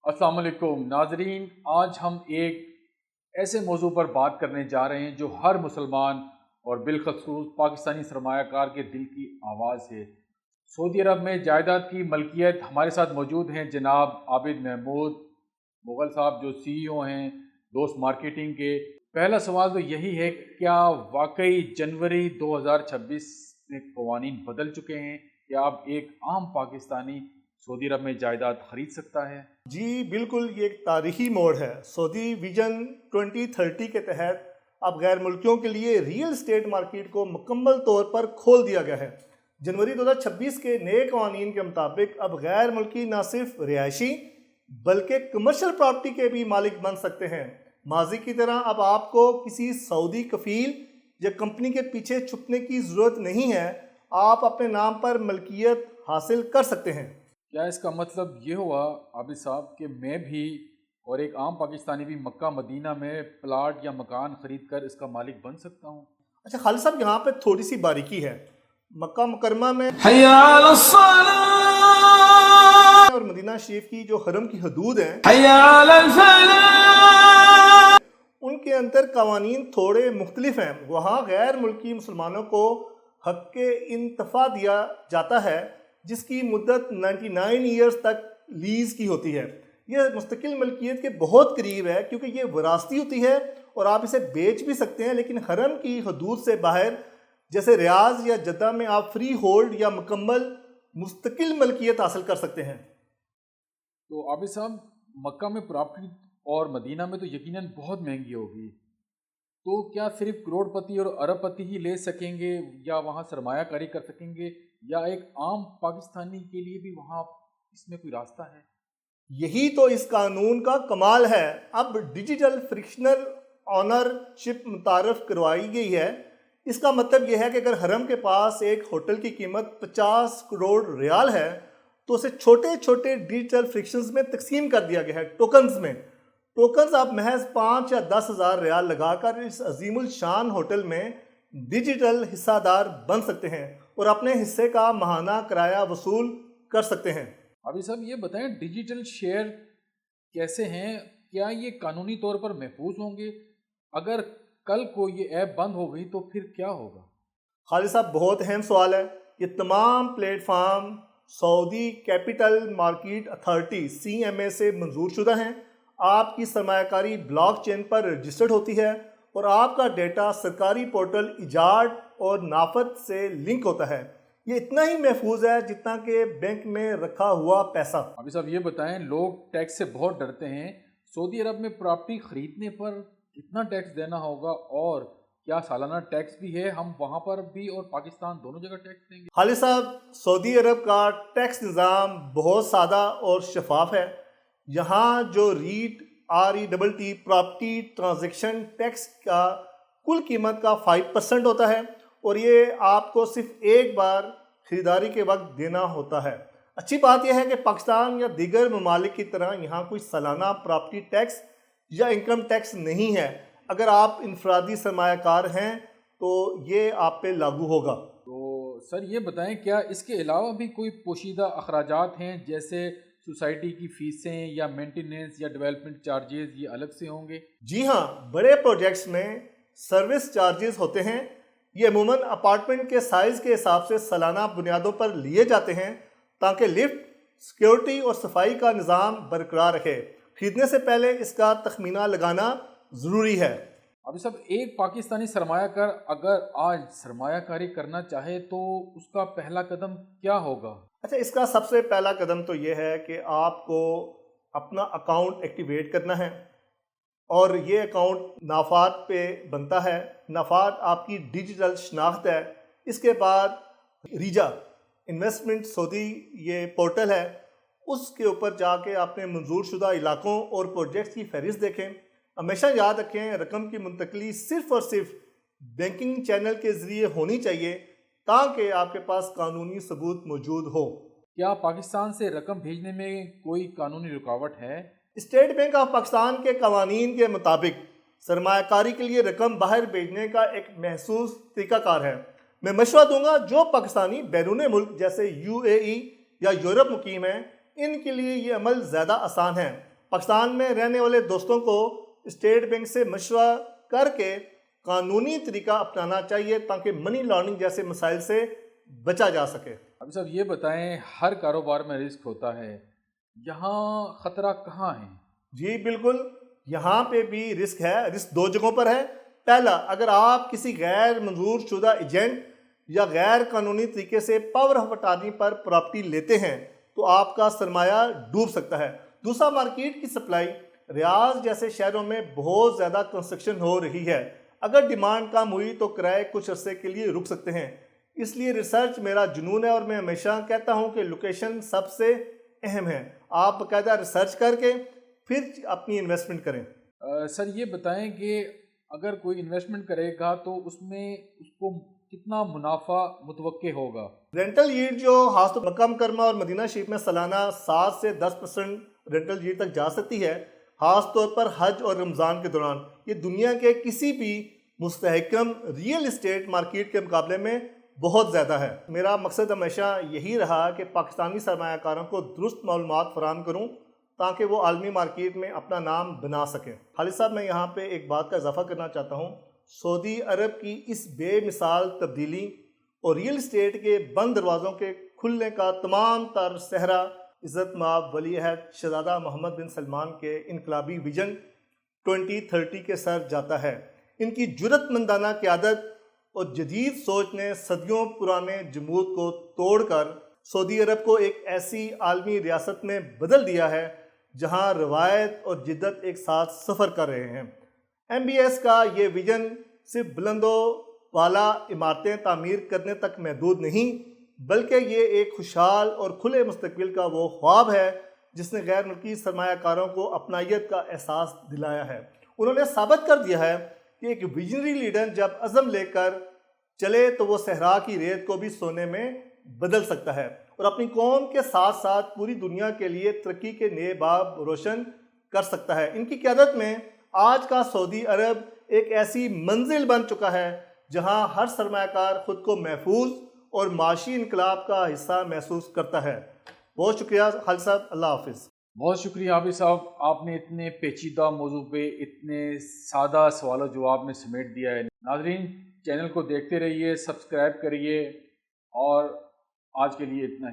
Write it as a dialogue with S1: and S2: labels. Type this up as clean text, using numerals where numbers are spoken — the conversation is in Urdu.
S1: السلام علیکم ناظرین، آج ہم ایک ایسے موضوع پر بات کرنے جا رہے ہیں جو ہر مسلمان اور بالخصوص پاکستانی سرمایہ کار کے دل کی آواز ہے۔ سعودی عرب میں جائیداد کی ملکیت ہمارے ساتھ موجود ہیں جناب عابد محمود مغل صاحب، جو CEO ہیں دوست مارکیٹنگ کے۔ پہلا سوال تو یہی ہے، کیا واقعی جنوری 2026 میں قوانین بدل چکے ہیں؟ کیا اب ایک عام پاکستانی سعودی عرب میں جائیداد خرید سکتا ہے؟
S2: جی بالکل، یہ ایک تاریخی موڑ ہے۔ سعودی ویژن 2030 کے تحت اب غیر ملکیوں کے لیے ریئل اسٹیٹ مارکیٹ کو مکمل طور پر کھول دیا گیا ہے۔ جنوری 2026 کے نئے قوانین کے مطابق اب غیر ملکی نہ صرف رہائشی بلکہ کمرشل پراپرٹی کے بھی مالک بن سکتے ہیں۔ ماضی کی طرح اب آپ کو کسی سعودی کفیل یا کمپنی کے پیچھے چھپنے کی ضرورت نہیں ہے، آپ اپنے نام پر ملکیت حاصل کر سکتے ہیں۔
S1: کیا اس کا مطلب یہ ہوا عابد صاحب کہ میں بھی اور ایک عام پاکستانی بھی مکہ مدینہ میں پلاٹ یا مکان خرید کر اس کا مالک بن سکتا ہوں؟
S2: اچھا خالد صاحب، یہاں پہ تھوڑی سی باریکی ہے۔ مکہ مکرمہ میں
S3: حی علی الصلاۃ
S2: اور مدینہ شریف کی جو حرم کی حدود ہیں
S3: حی علی الفلاح،
S2: ان کے اندر قوانین تھوڑے مختلف ہیں۔ وہاں غیر ملکی مسلمانوں کو حق انتفاع دیا جاتا ہے، جس کی مدت 99 ایئرز تک لیز کی ہوتی ہے۔ یہ مستقل ملکیت کے بہت قریب ہے کیونکہ یہ وراثتی ہوتی ہے اور آپ اسے بیچ بھی سکتے ہیں، لیکن حرم کی حدود سے باہر جیسے ریاض یا جدہ میں آپ فری ہولڈ یا مکمل مستقل ملکیت حاصل کر سکتے ہیں۔
S1: تو عابد صاحب، مکہ میں پراپرٹی اور مدینہ میں تو یقیناً بہت مہنگی ہوگی، تو کیا صرف کروڑ پتی اور ارب پتی ہی لے سکیں گے یا وہاں سرمایہ کاری کر سکیں گے، یا ایک عام پاکستانی کے لیے بھی وہاں اس میں کوئی راستہ ہے؟
S2: یہی تو اس قانون کا کمال ہے۔ اب ڈیجیٹل فرکشنل آنرشپ متعارف کروائی گئی ہے۔ اس کا مطلب یہ ہے کہ اگر حرم کے پاس ایک ہوٹل کی قیمت 50 کروڑ ریال ہے تو اسے چھوٹے چھوٹے ڈیجیٹل فرکشنز میں تقسیم کر دیا گیا ہے، ٹوکنز میں۔ ٹوکنز آپ محض 5 یا 10 ہزار ریال لگا کر اس عظیم الشان ہوٹل میں ڈیجیٹل حصہ دار بن سکتے ہیں اور اپنے حصے کا ماہانہ کرایہ وصول کر سکتے ہیں۔
S1: عابد صاحب یہ بتائیں، ڈیجیٹل شیئر کیسے ہیں؟ کیا یہ قانونی طور پر محفوظ ہوں گے؟ اگر کل کو یہ ایپ بند ہو گئی تو پھر کیا ہوگا؟
S2: خالد صاحب بہت اہم سوال ہے۔ یہ تمام پلیٹ فارم سعودی کیپٹل مارکیٹ اتھارٹی CMA سے منظور شدہ ہیں۔ آپ کی سرمایہ کاری بلاک چین پر رجسٹرڈ ہوتی ہے اور آپ کا ڈیٹا سرکاری پورٹل ایجاد اور نافت سے لنک ہوتا ہے۔ یہ اتنا ہی محفوظ ہے جتنا کہ بینک میں رکھا ہوا پیسہ۔
S1: عابد صاحب یہ بتائیں، لوگ ٹیکس سے بہت ڈرتے ہیں، سعودی عرب میں پراپرٹی خریدنے پر کتنا ٹیکس دینا ہوگا، اور کیا سالانہ ٹیکس بھی ہے؟ ہم وہاں پر بھی اور پاکستان دونوں جگہ ٹیکس دیں گے؟
S2: خالد صاحب، سعودی عرب کا ٹیکس نظام بہت سادہ اور شفاف ہے۔ یہاں جو RETT پراپرٹی ٹرانزیکشن ٹیکس کا کل قیمت کا 5% ہوتا ہے اور یہ آپ کو صرف ایک بار خریداری کے وقت دینا ہوتا ہے۔ اچھی بات یہ ہے کہ پاکستان یا دیگر ممالک کی طرح یہاں کوئی سالانہ پراپرٹی ٹیکس یا انکم ٹیکس نہیں ہے۔ اگر آپ انفرادی سرمایہ کار ہیں تو یہ آپ پہ لاگو ہوگا۔
S1: تو سر یہ بتائیں، کیا اس کے علاوہ بھی کوئی پوشیدہ اخراجات ہیں، جیسے سوسائٹی کی فیسیں یا مینٹیننس یا ڈیولپمنٹ چارجز، یہ الگ سے ہوں گے؟
S2: جی ہاں، بڑے پروجیکٹس میں سروس چارجز ہوتے ہیں۔ یہ عموماً اپارٹمنٹ کے سائز کے حساب سے سالانہ بنیادوں پر لیے جاتے ہیں تاکہ لفٹ، سیکیورٹی اور صفائی کا نظام برقرار رہے۔ خریدنے سے پہلے اس کا تخمینہ لگانا ضروری ہے۔
S1: ابھی صاحب، ایک پاکستانی سرمایہ کار اگر آج سرمایہ کاری کرنا چاہے تو اس کا پہلا قدم کیا ہوگا؟
S2: اچھا، اس کا سب سے پہلا قدم تو یہ ہے کہ آپ کو اپنا اکاؤنٹ ایکٹیویٹ کرنا ہے، اور یہ اکاؤنٹ نافات پہ بنتا ہے۔ نافات آپ کی ڈیجیٹل شناخت ہے۔ اس کے بعد ریجا انویسٹمنٹ سعودی یہ پورٹل ہے، اس کے اوپر جا کے آپ نے منظور شدہ علاقوں اور پروجیکٹس کی فہرست دیکھیں۔ ہمیشہ یاد رکھیں، رقم کی منتقلی صرف اور صرف بینکنگ چینل کے ذریعے ہونی چاہیے تاکہ آپ کے پاس قانونی ثبوت موجود ہو۔
S1: کیا پاکستان سے رقم بھیجنے میں کوئی قانونی رکاوٹ ہے؟
S2: اسٹیٹ بینک آف پاکستان کے قوانین کے مطابق سرمایہ کاری کے لیے رقم باہر بھیجنے کا ایک محسوس طریقہ کار ہے۔ میں مشورہ دوں گا جو پاکستانی بیرون ملک جیسے UAE یا یورپ مقیم ہیں، ان کے لیے یہ عمل زیادہ آسان ہے۔ پاکستان میں رہنے والے دوستوں کو اسٹیٹ بینک سے مشورہ کر کے قانونی طریقہ اپنانا چاہیے تاکہ منی لانڈرنگ جیسے مسائل سے بچا جا سکے۔
S1: اب صاحب یہ بتائیں، ہر کاروبار میں رسک ہوتا ہے، یہاں خطرہ کہاں ہے؟
S2: جی بالکل، یہاں پہ بھی رسک ہے۔ رسک دو جگہوں پر ہے۔ پہلا، اگر آپ کسی غیر منظور شدہ ایجنٹ یا غیر قانونی طریقے سے power of attorney per property لیتے ہیں تو آپ کا سرمایہ ڈوب سکتا ہے۔ دوسرا، مارکیٹ کی سپلائی۔ ریاض جیسے شہروں میں بہت زیادہ کنسٹرکشن ہو رہی ہے، اگر ڈیمانڈ کم ہوئی تو کرائے کچھ عرصے کے لیے رک سکتے ہیں۔ اس لیے ریسرچ میرا جنون ہے اور میں ہمیشہ کہتا ہوں کہ لوکیشن سب سے اہم ہے۔ آپ باقاعدہ ریسرچ کر کے پھر اپنی انویسٹمنٹ کریں۔
S1: سر یہ بتائیں کہ اگر کوئی انویسٹمنٹ کرے گا تو اس میں اس کو کتنا منافع متوقع ہوگا؟
S2: رینٹل ییلڈ جو خاص طور مکہ مکرمہ اور مدینہ شریف میں سالانہ 7 سے 10% رینٹل ییلڈ تک جا سکتی ہے، خاص طور پر حج اور رمضان کے دوران۔ یہ دنیا کے کسی بھی مستحکم ریئل اسٹیٹ مارکیٹ کے مقابلے میں بہت زیادہ ہے۔ میرا مقصد ہمیشہ یہی رہا کہ پاکستانی سرمایہ کاروں کو درست معلومات فراہم کروں تاکہ وہ عالمی مارکیٹ میں اپنا نام بنا سکیں۔ خالد صاحب، میں یہاں پہ ایک بات کا اضافہ کرنا چاہتا ہوں۔ سعودی عرب کی اس بے مثال تبدیلی اور ریئل اسٹیٹ کے بند دروازوں کے کھلنے کا تمام تر صحرا عزت مآب ولی عہد شہزادہ محمد بن سلمان کے انقلابی ویژن 2030 کے سر جاتا ہے۔ ان کی جرأت مندانہ قیادت اور جدید سوچ نے صدیوں پرانے جمود کو توڑ کر سعودی عرب کو ایک ایسی عالمی ریاست میں بدل دیا ہے جہاں روایت اور جدت ایک ساتھ سفر کر رہے ہیں۔ MBS کا یہ ویژن صرف بلند و بالا عمارتیں تعمیر کرنے تک محدود نہیں، بلکہ یہ ایک خوشحال اور کھلے مستقبل کا وہ خواب ہے جس نے غیر ملکی سرمایہ کاروں کو اپنائیت کا احساس دلایا ہے۔ انہوں نے ثابت کر دیا ہے کہ ایک ویژنری لیڈر جب عزم لے کر چلے تو وہ صحرا کی ریت کو بھی سونے میں بدل سکتا ہے اور اپنی قوم کے ساتھ ساتھ پوری دنیا کے لیے ترقی کے نئے باب روشن کر سکتا ہے۔ ان کی قیادت میں آج کا سعودی عرب ایک ایسی منزل بن چکا ہے جہاں ہر سرمایہ کار خود کو محفوظ اور معاشی انقلاب کا حصہ محسوس کرتا ہے۔ بہت شکریہ خالد صاحب، اللہ حافظ۔
S1: بہت شکریہ عابد صاحب، آپ نے اتنے پیچیدہ موضوع پہ اتنے سادہ سوال و جواب میں سمیٹ دیا ہے۔ ناظرین، چینل کو دیکھتے رہیے، سبسکرائب کریے، اور آج کے لیے اتنا ہی۔